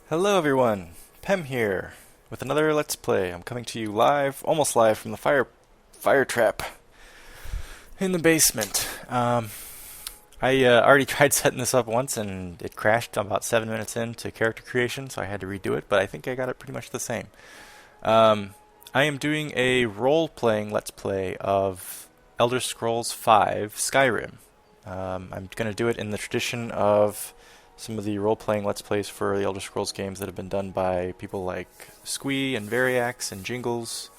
Hello everyone, Pem here with another Let's Play. I'm coming to you live, almost live from the fire trap in the basement. I already tried setting this up once and it crashed about 7 minutes into character creation, so I had to redo it, but I think I got it pretty much the same. I am doing a role-playing Let's Play of Elder Scrolls V Skyrim. I'm going to do it in the tradition of some of the role-playing Let's Plays for the Elder Scrolls games that have been done by people like Squee and Variax and Jingles.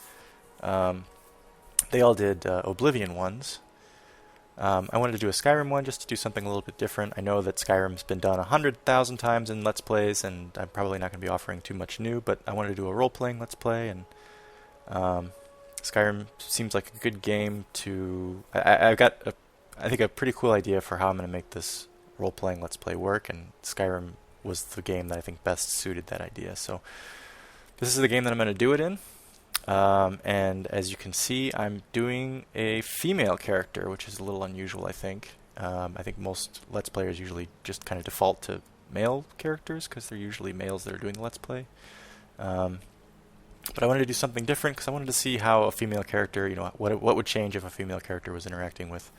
They all did Oblivion ones. I wanted to do a Skyrim one just to do something a little bit different. I know that Skyrim's been done 100,000 times in Let's Plays, and I'm probably not going to be offering too much new, but I wanted to do a role-playing Let's Play, and Skyrim seems like a good game to... I've got, I think, a pretty cool idea for how I'm going to make this role-playing Let's Play work, and Skyrim was the game that I think best suited that idea. So this is the game that I'm going to do it in, and as you can see, I'm doing a female character, which is a little unusual, I think. I think most Let's Players usually just kind of default to male characters, because they're usually males that are doing the Let's Play. But I wanted to do something different, because I wanted to see how a female character, what would change if a female character was interacting with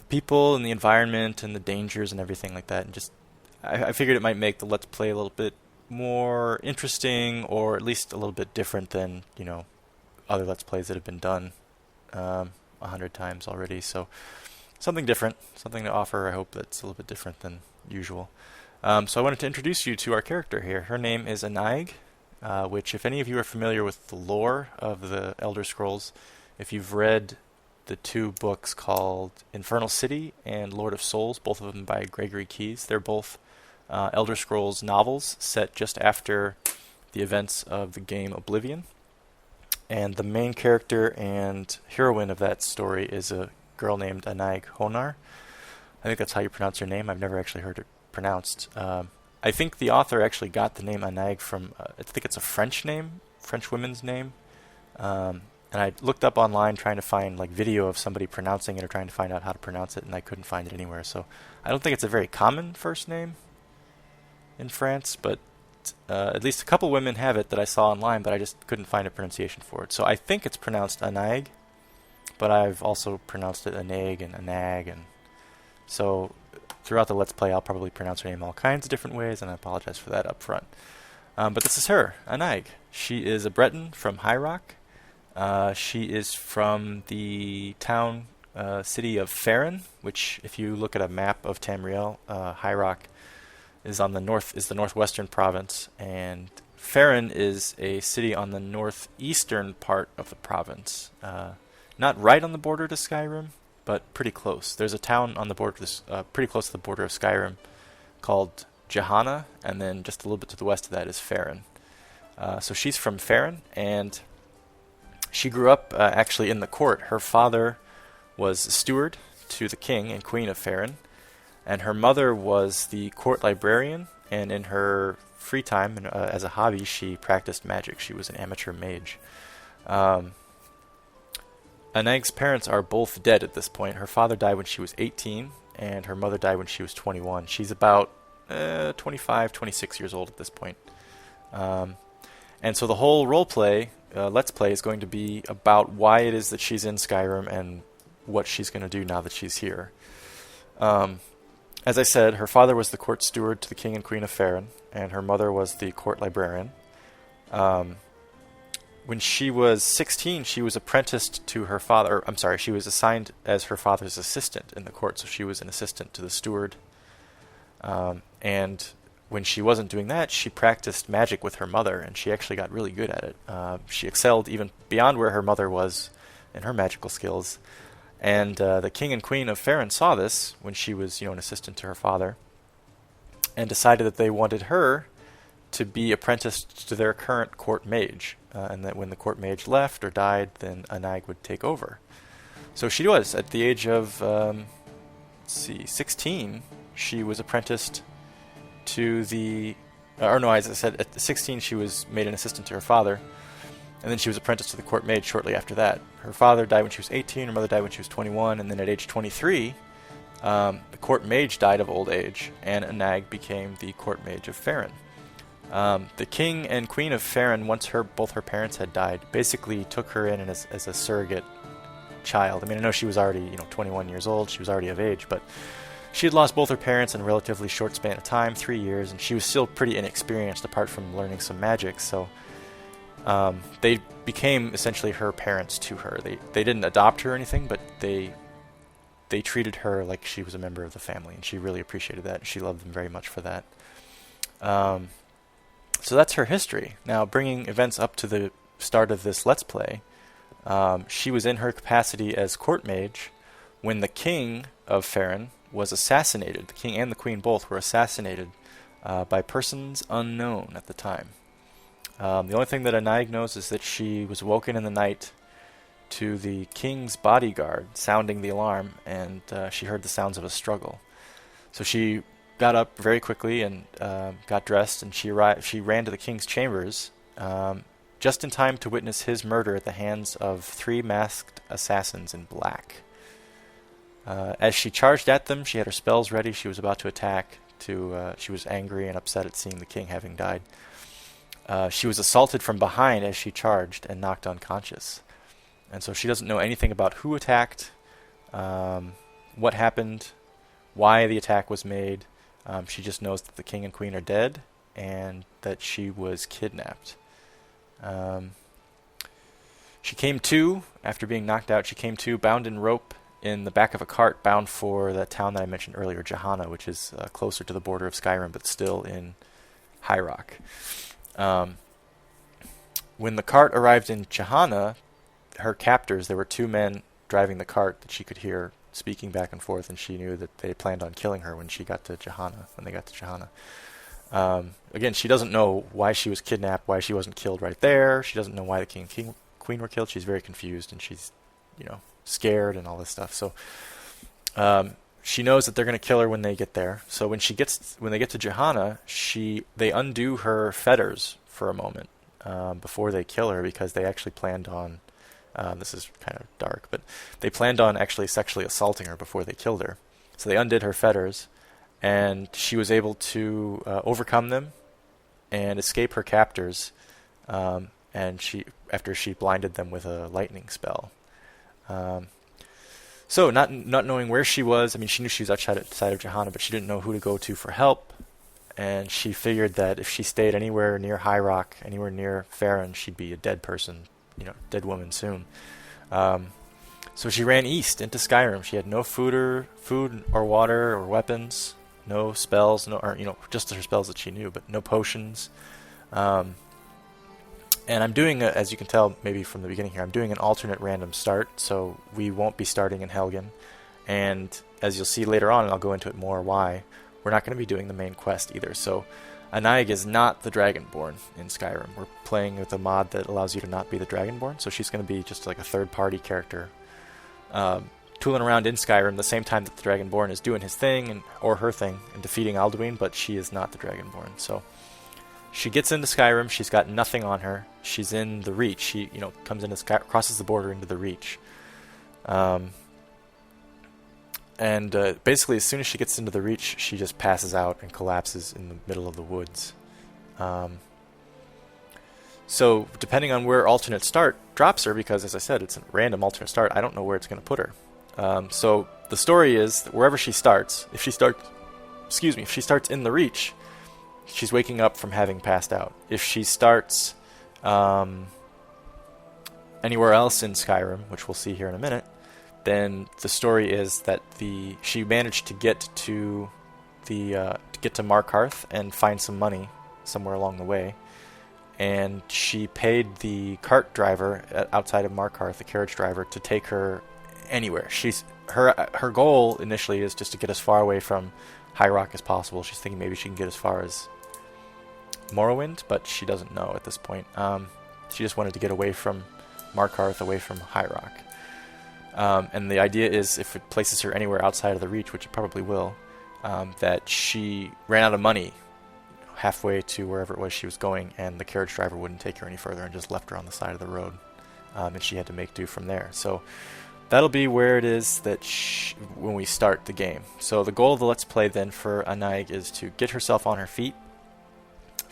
people and the environment and the dangers and everything like that, and just I figured it might make the Let's Play a little bit more interesting, or at least a little bit different than other Let's Plays that have been done 100 times already. So something different, something to offer. I hope that's a little bit different than usual. So I wanted to introduce you to our character here. Her name is Annaïg, which, if any of you are familiar with the lore of the Elder Scrolls, if you've read the two books called Infernal City and Lord of Souls, both of them by Gregory Keyes. They're both Elder Scrolls novels set just after the events of the game Oblivion. And the main character and heroine of that story is a girl named Annaig Honar. I think that's how you pronounce her name. I've never actually heard it pronounced. I think the author actually got the name Annaig from, I think it's a French name, French woman's name. And I looked up online trying to find video of somebody pronouncing it or trying to find out how to pronounce it, and I couldn't find it anywhere. So I don't think it's a very common first name in France, but at least a couple women have it that I saw online, but I just couldn't find a pronunciation for it. So I think it's pronounced Annaig, but I've also pronounced it Annaig and Annag, and so throughout the Let's Play I'll probably pronounce her name all kinds of different ways, and I apologize for that up front. But this is her, Annaig. She is a Breton from High Rock. She is from the town, city of Farron, which, if you look at a map of Tamriel, High Rock is on the northwestern province, and Farron is a city on the northeastern part of the province. Not right on the border to Skyrim, but pretty close. There's a town on the border, pretty close to the border of Skyrim, called Johanna, and then just a little bit to the west of that is Farron. So she's from Farron, and she grew up actually in the court. Her father was a steward to the king and queen of Farron, and her mother was the court librarian, and in her free time, as a hobby, she practiced magic. She was an amateur mage. Annaig's parents are both dead at this point. Her father died when she was 18, and her mother died when she was 21. She's about 25, 26 years old at this point. And so the whole roleplay, Let's Play, is going to be about why it is that she's in Skyrim and what she's going to do now that she's here. As I said, her father was the court steward to the king and queen of Farron, and her mother was the court librarian. When she was 16, she was apprenticed to her father. She was assigned as her father's assistant in the court, so she was an assistant to the steward. And when she wasn't doing that, she practiced magic with her mother, and she actually got really good at it. She excelled even beyond where her mother was in her magical skills. And the king and queen of Farron saw this when she was, an assistant to her father, and decided that they wanted her to be apprenticed to their current court mage, and that when the court mage left or died, then Annaig would take over. So she was, at the age of 16, she was apprenticed to the, as I said, at 16 she was made an assistant to her father, and then she was apprenticed to the court mage shortly after that. Her father died when she was 18, her mother died when she was 21, and then at age 23, the court mage died of old age, and Annag became the court mage of Farron. The king and queen of Farron, once both her parents had died, basically took her in as a surrogate child. I mean, I know she was already 21 years old. She was already of age, but she had lost both her parents in a relatively short span of time, 3 years, and she was still pretty inexperienced apart from learning some magic. So they became essentially her parents to her. They didn't adopt her or anything, but they treated her like she was a member of the family, and she really appreciated that. She loved them very much for that. So that's her history. Now, bringing events up to the start of this Let's Play, she was in her capacity as court mage when the king of Farron was assassinated. The king and the queen both were assassinated by persons unknown at the time. The only thing that Annaïg knows is that she was woken in the night to the king's bodyguard sounding the alarm, and she heard the sounds of a struggle. So she got up very quickly and got dressed, and she ran to the king's chambers just in time to witness his murder at the hands of 3 masked assassins in black. As she charged at them, she had her spells ready. She was about to attack. She was angry and upset at seeing the king having died. She was assaulted from behind as she charged and knocked unconscious. And so she doesn't know anything about who attacked, what happened, why the attack was made. She just knows that the king and queen are dead and that she was kidnapped. She came to, after being knocked out, she came to bound in rope in the back of a cart bound for that town that I mentioned earlier, Johanna, which is closer to the border of Skyrim but still in High Rock. When the cart arrived in Johanna, her captors, there were 2 men driving the cart that she could hear speaking back and forth, and she knew that they planned on killing her when they got to Johanna. Again, she doesn't know why she was kidnapped, why she wasn't killed right there. She doesn't know why the king and queen were killed. She's very confused, and she's, scared and all this stuff. So she knows that they're going to kill her when they get there. So when they get to Johanna, they undo her fetters for a moment before they kill her, because they actually planned on, this is kind of dark, but they planned on actually sexually assaulting her before they killed her. So they undid her fetters, and she was able to overcome them and escape her captors, after she blinded them with a lightning spell. So not knowing where she was, I mean, she knew she was outside of Johanna, but she didn't know who to go to for help, and she figured that if she stayed anywhere near High Rock, anywhere near Farron, she'd be a dead person, dead woman soon. So she ran east into Skyrim. She had no food or water or weapons, no spells, just her spells that she knew, but no potions. And I'm doing, as you can tell maybe from the beginning here, I'm doing an alternate random start, so we won't be starting in Helgen. And as you'll see later on, and I'll go into it more why, we're not going to be doing the main quest either. So Annaïg is not the Dragonborn in Skyrim. We're playing with a mod that allows you to not be the Dragonborn, so she's going to be just like a third-party character, tooling around in Skyrim the same time that the Dragonborn is doing his thing or her thing and defeating Alduin, but she is not the Dragonborn. So she gets into Skyrim. She's got nothing on her. She's in the Reach. She, comes into crosses the border into the Reach. Basically, as soon as she gets into the Reach, she just passes out and collapses in the middle of the woods. So, depending on where alternate start drops her, because as I said, it's a random alternate start, I don't know where it's going to put her. So, the story is that wherever she starts, if she starts in the Reach, she's waking up from having passed out. If she starts anywhere else in Skyrim, which we'll see here in a minute, then the story is that she managed to get to Markarth and find some money somewhere along the way, and she paid the cart driver outside of Markarth, the carriage driver, to take her anywhere. Her goal initially is just to get as far away from High Rock as possible. She's thinking maybe she can get as far as Morrowind, but she doesn't know at this point. She just wanted to get away from Markarth, away from High Rock. And the idea is, if it places her anywhere outside of the Reach, which it probably will, that she ran out of money halfway to wherever it was she was going, and the carriage driver wouldn't take her any further and just left her on the side of the road, and she had to make do from there. So that'll be where it is that when we start the game. So the goal of the Let's Play then for Annaïg is to get herself on her feet,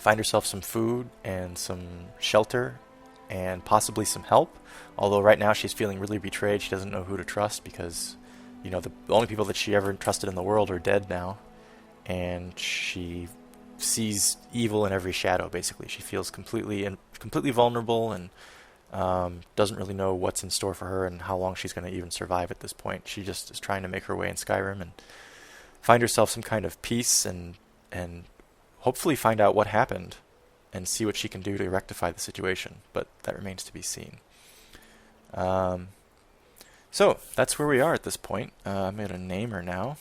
find herself some food and some shelter and possibly some help. Although right now she's feeling really betrayed. She doesn't know who to trust because, you know, the only people that she ever trusted in the world are dead now. And she sees evil in every shadow, basically. She feels completely vulnerable and doesn't really know what's in store for her and how long she's going to even survive at this point. She just is trying to make her way in Skyrim and find herself some kind of peace and hopefully find out what happened and see what she can do to rectify the situation. But that remains to be seen. So that's where we are at this point. I'm going to name her now.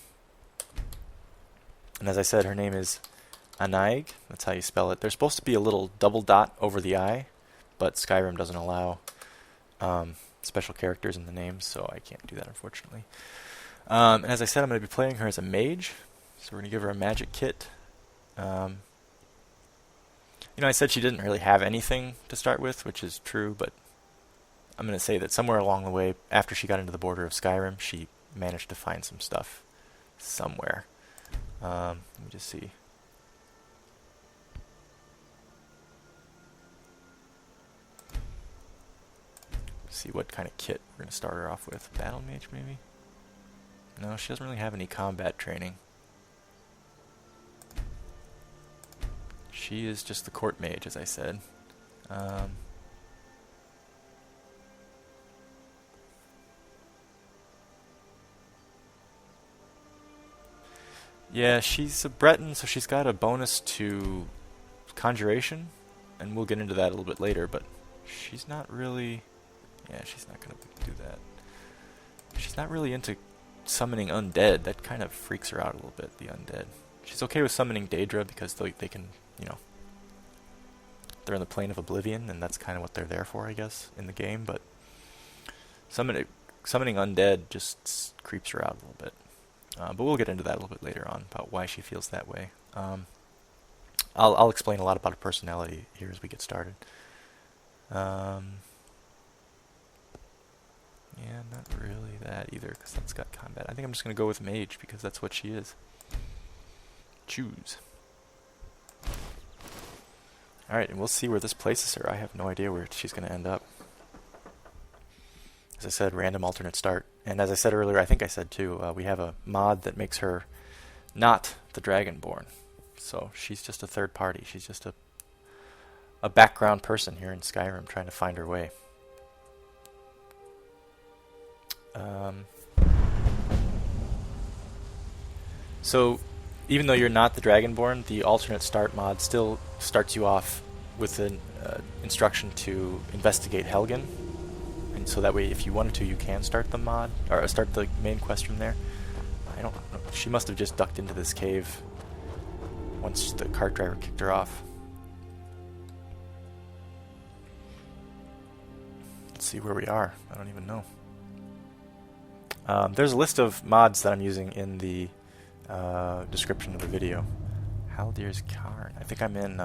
And as I said, her name is Annaïg. That's how you spell it. There's supposed to be a little double dot over the I, but Skyrim doesn't allow special characters in the names, so I can't do that, unfortunately. And as I said, I'm going to be playing her as a mage, so we're going to give her a magic kit. You know, I said she didn't really have anything to start with, which is true, but I'm going to say that somewhere along the way, after she got into the border of Skyrim, she managed to find some stuff somewhere. Let me just see. See what kind of kit we're going to start her off with. Battle mage, maybe? No, she doesn't really have any combat training. She is just the court mage, as I said. Yeah, she's a Breton, so she's got a bonus to conjuration, and we'll get into that a little bit later, but she's not really... Yeah, she's not going to do that. She's not really into summoning undead. That kind of freaks her out a little bit, the undead. She's okay with summoning Daedra because they can, you know, they're in the plane of oblivion, and that's kind of what they're there for, I guess, in the game, but summoning undead just creeps her out a little bit. But we'll get into that a little bit later on, about why she feels that way. I'll explain a lot about her personality here as we get started. Yeah, not really that either, because that's got combat. I think I'm just going to go with mage, because that's what she is. Choose. Alright, and we'll see where this places her. I have no idea where she's going to end up. As I said, random alternate start. And as I said earlier, I think I said too, we have a mod that makes her not the Dragonborn. So she's just a third party. She's just a background person here in Skyrim trying to find her way. So even though you're not the Dragonborn, the alternate start mod still starts you off with an instruction to investigate Helgen. And so that way, if you wanted to, you can start the mod, or start the main quest from there. I don't know. She must have just ducked into this cave once the cart driver kicked her off. Let's see where we are. I don't even know. There's a list of mods that I'm using in the description of the video. Haldir's Cairn. I think I'm in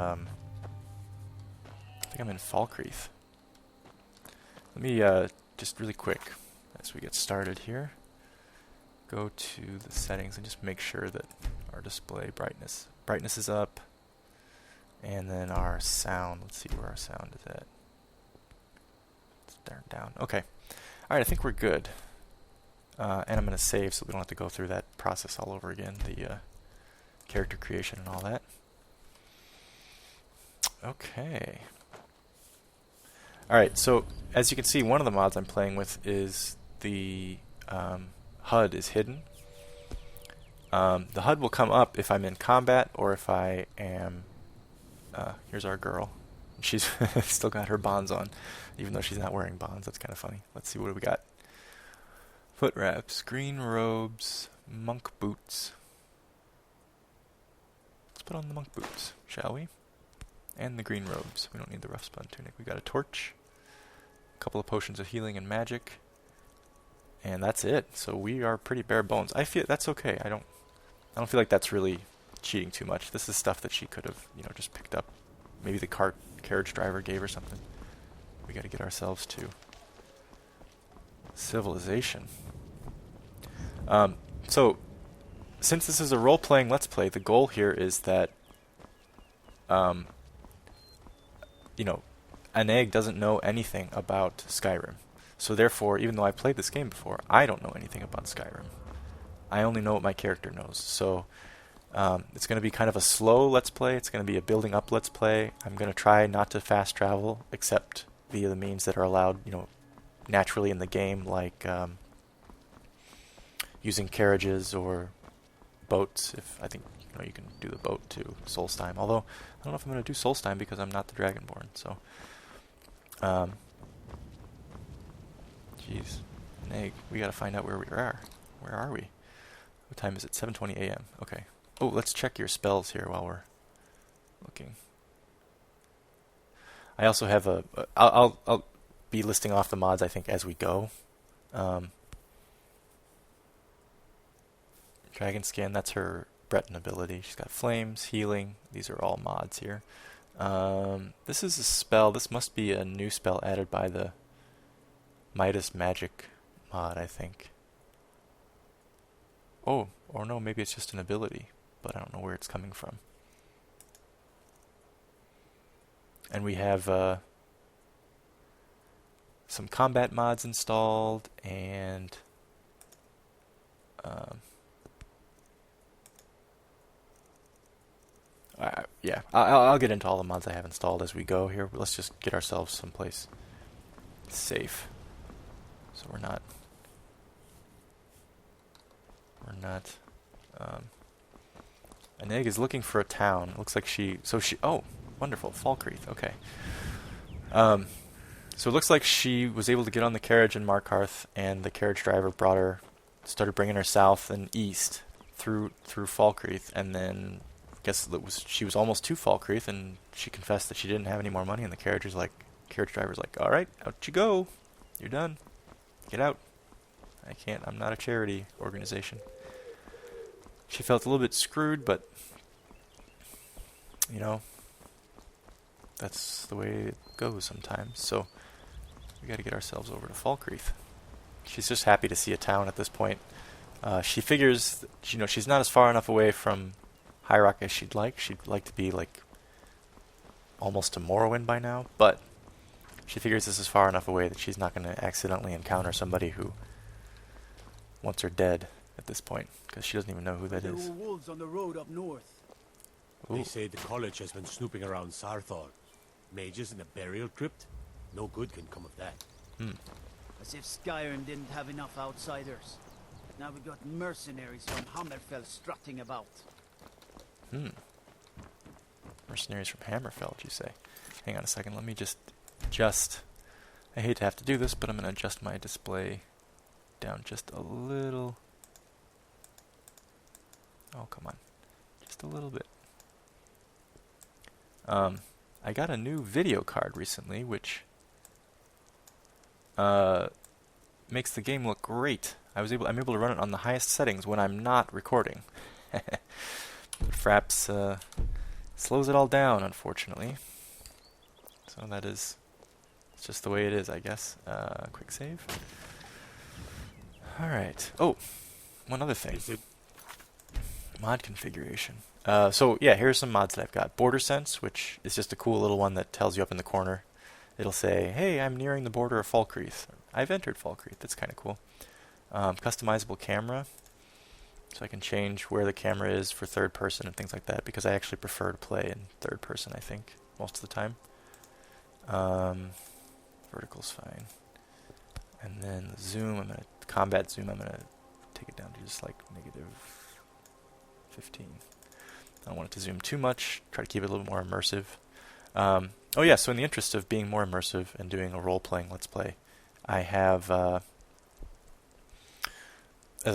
Falkreath. Let me just really quick, as we get started here, go to the settings and just make sure that our display brightness is up, and then our sound. Let's see where our sound is at. It's down. Okay. All right. I think we're good. And I'm going to save so we don't have to go through that process all over again, the character creation and all that. Okay. Alright, so as you can see, one of the mods I'm playing with is the HUD is hidden. The HUD will come up if I'm in combat or if I am... here's our girl. She's still got her bonds on, even though she's not wearing bonds. That's kind of funny. Let's see, what do we got? Foot wraps, green robes, monk boots. Let's put on the monk boots, shall we? And the green robes. We don't need the rough spun tunic. We got a torch, a couple of potions of healing and magic, and that's it. So we are pretty bare bones. I feel that's okay. I don't feel like that's really cheating too much. This is stuff that she could have, you know, just picked up. Maybe the carriage driver gave her something. We got to get ourselves to civilization. So, since this is a role-playing Let's Play, the goal here is that Annaig doesn't know anything about Skyrim. So therefore, even though I played this game before, I don't know anything about Skyrim. I only know what my character knows. So it's going to be kind of a slow let's play. It's going to be a building up let's play. I'm going to try not to fast travel, except via the means that are allowed, naturally in the game, like using carriages or boats. If I think you can do the boat to Solstheim. Although I don't know if I'm going to do Solstheim because I'm not the Dragonborn. So, jeez, Annaig, we got to find out where we are. Where are we? What time is it? 7:20 a.m. Okay. Oh, let's check your spells here while we're looking. I also have I'll be listing off the mods I think as we go. Dragon Skin, that's her Breton ability. She's got flames, healing. These are all mods here. This is a spell. This must be a new spell added by the Midas magic mod, I think. Oh, or no, maybe it's just an ability, but I don't know where it's coming from. And we have some combat mods installed, and yeah, I'll get into all the mods I have installed as we go here. But let's just get ourselves someplace safe, so we're not. Annaig is looking for a town. Looks like oh, wonderful, Falkreath. Okay. So it looks like she was able to get on the carriage in Markarth, and the carriage driver started bringing her south and east through Falkreath, and then I guess she was almost to Falkreath, and she confessed that she didn't have any more money, and the carriage driver's like, all right, out you go, you're done, get out. I'm not a charity organization. She felt a little bit screwed, but that's the way it goes sometimes. So we got to get ourselves over to Falkreath. She's just happy to see a town at this point. She figures, she's not as far enough away from High Rock as she'd like. She'd like to be almost to Morrowind by now, but she figures this is far enough away that she's not going to accidentally encounter somebody who wants her dead at this point, because she doesn't even know who that is. There were wolves on the road up north. Ooh. They say the college has been snooping around Sarthor. Mages in a burial crypt? No good can come of that. As if Skyrim didn't have enough outsiders. Now we got mercenaries from Hammerfell strutting about. Mercenaries from Hammerfell, you say? Hang on a second, let me just adjust. I hate to have to do this, but I'm going to adjust my display down just a little. Oh, come on. Just a little bit. I got a new video card recently, which makes the game look great. I'm able to run it on the highest settings when I'm not recording. But Fraps slows it all down, unfortunately. So it's just the way it is, I guess. Quick save. Alright. Oh, one other thing. Mod configuration. So yeah, here's some mods that I've got. Border Sense, which is just a cool little one that tells you up in the corner. It'll say, hey, I'm nearing the border of Falkreath. I've entered Falkreath. That's kind of cool. Customizable camera. So I can change where the camera is for third person and things like that, because I actually prefer to play in third person, I think, most of the time. Vertical's fine. And then the zoom, combat zoom, I'm going to take it down to just negative 15. I don't want it to zoom too much. Try to keep it a little more immersive. Oh yeah, so in the interest of being more immersive and doing a role-playing Let's Play, I have, as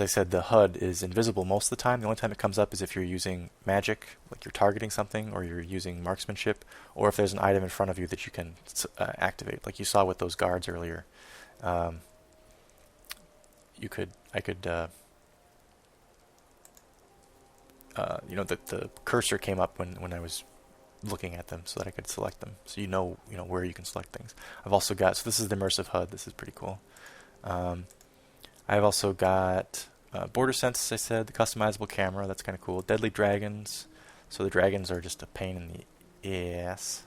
I said, the HUD is invisible most of the time. The only time it comes up is if you're using magic, like you're targeting something, or you're using marksmanship, or if there's an item in front of you that you can activate, like you saw with those guards earlier. The cursor came up when I was looking at them so that I could select them, so you know where you can select things. I've also got, so this is the immersive HUD. This is pretty cool. I've also got border sense, as I said, the customizable camera. That's kind of cool. Deadly dragons. So the dragons are just a pain in the ass.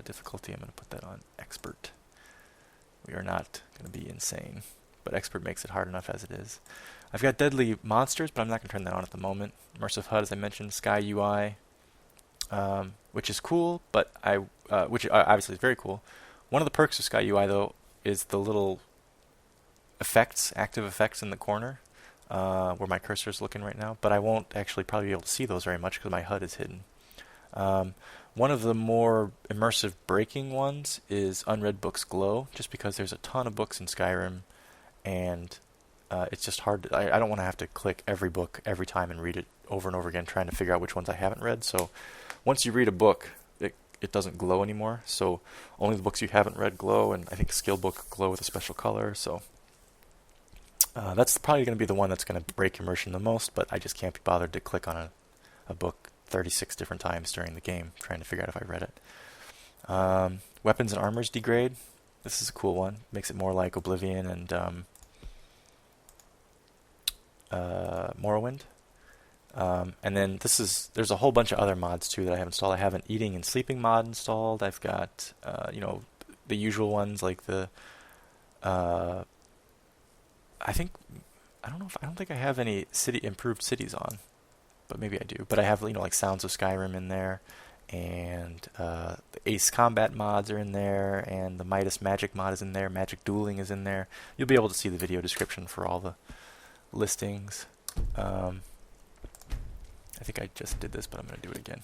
Difficulty, I'm going to put that on expert. We are not going to be insane, but expert makes it hard enough as it is. I've got deadly monsters, but I'm not going to turn that on at the moment. Immersive HUD, as I mentioned, SkyUI, which is cool, but which obviously is very cool. One of the perks of SkyUI, though, is the little effects, active effects in the corner, where my cursor is looking right now, but I won't actually probably be able to see those very much because my HUD is hidden. One of the more immersive breaking ones is Unread Books Glow, just because there's a ton of books in Skyrim, and it's just hard. I don't want to have to click every book every time and read it over and over again, trying to figure out which ones I haven't read. So once you read a book, it doesn't glow anymore. So only the books you haven't read glow, and I think skill book glow with a special color. So that's probably going to be the one that's going to break immersion the most, but I just can't be bothered to click on a book 36 different times during the game, trying to figure out if I read it. Weapons and armors degrade. This is a cool one. Makes it more like Oblivion and Morrowind. And then there's a whole bunch of other mods too that I have installed. I have an eating and sleeping mod installed. I've got the usual ones like the I don't think I have any improved cities on, but maybe I do. But I have like Sounds of Skyrim in there, and the Ace Combat mods are in there, and the Midas Magic mod is in there. Magic Dueling is in there. You'll be able to see the video description for all the listings. I think I just did this, but I'm going to do it again.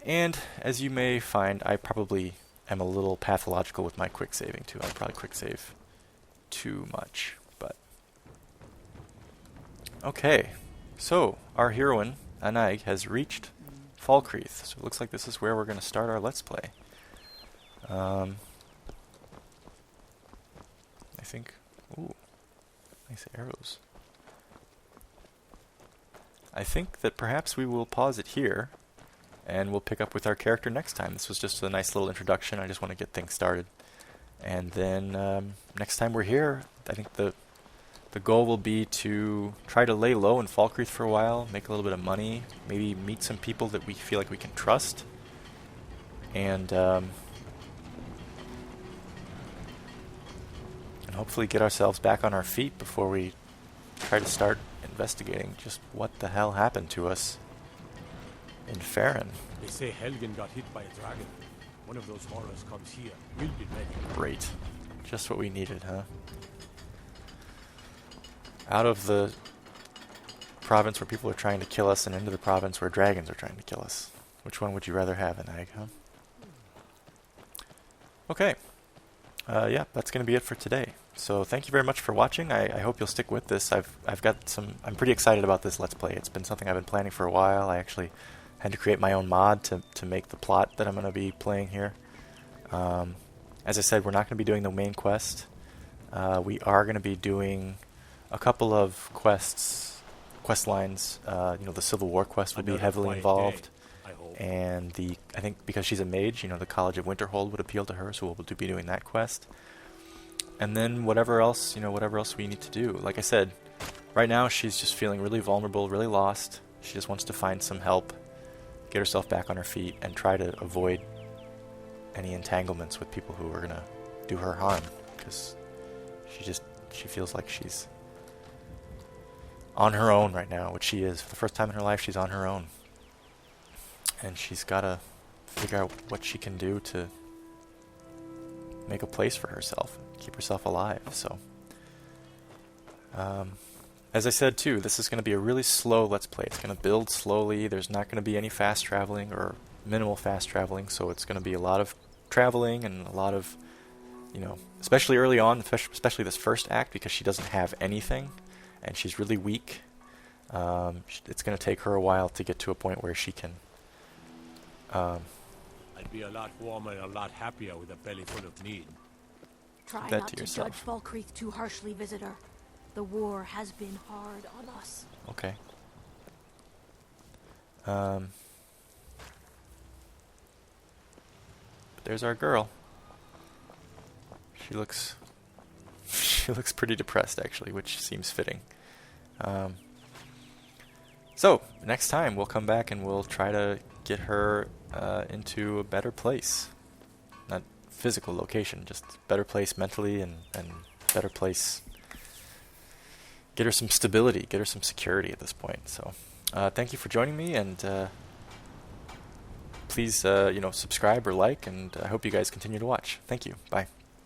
And as you may find, I probably am a little pathological with my quick saving too. I probably quick save too much, but okay. So our heroine Annaïg has reached Falkreath, so it looks like this is where we're going to start our Let's Play. I think. Ooh, nice arrows. I think that perhaps we will pause it here, and we'll pick up with our character next time. This was just a nice little introduction. I just want to get things started. And then next time we're here, I think the goal will be to try to lay low in Falkreath for a while, make a little bit of money, maybe meet some people that we feel like we can trust, and hopefully get ourselves back on our feet before we try to start investigating just what the hell happened to us in Farron. They say Helgen got hit by a dragon. One of those horrors comes here. We'll be ready. Great. Just what we needed, huh? Out of the province where people are trying to kill us and into the province where dragons are trying to kill us. Which one would you rather have, Annag, huh? Okay. Yeah, that's going to be it for today. So thank you very much for watching. I hope you'll stick with this. I'm pretty excited about this Let's Play. It's been something I've been planning for a while. I actually had to create my own mod to make the plot that I'm going to be playing here. As I said, we're not going to be doing the main quest. We are going to be doing a couple of quest lines. The Civil War quest will be heavily involved. And I think because she's a mage, the College of Winterhold would appeal to her, so we'll be doing that quest. And then whatever else we need to do. Like I said, right now she's just feeling really vulnerable, really lost. She just wants to find some help, get herself back on her feet, and try to avoid any entanglements with people who are going to do her harm, because she feels like she's on her own right now, which she is. For the first time in her life, she's on her own. And she's got to figure out what she can do to make a place for herself, keep herself alive. So, as I said too, this is going to be a really slow Let's Play. It's going to build slowly. There's not going to be any fast traveling or minimal fast traveling, so it's going to be a lot of traveling and a lot of, especially early on, especially this first act, because she doesn't have anything and she's really weak. It's going to take her a while to get to a point where she can I'd be a lot warmer and a lot happier with a belly full of meat. Try that not to to yourself. judge Falkreath too harshly, visitor. The war has been hard on us. Okay. But there's our girl. She looks pretty depressed, actually, which seems fitting. So next time we'll come back and we'll try to get her into a better place. Not physical location, just better place mentally and better place. Get her some stability, get her some security at this point. So thank you for joining me, and please subscribe or like, and I hope you guys continue to watch. Thank you. Bye.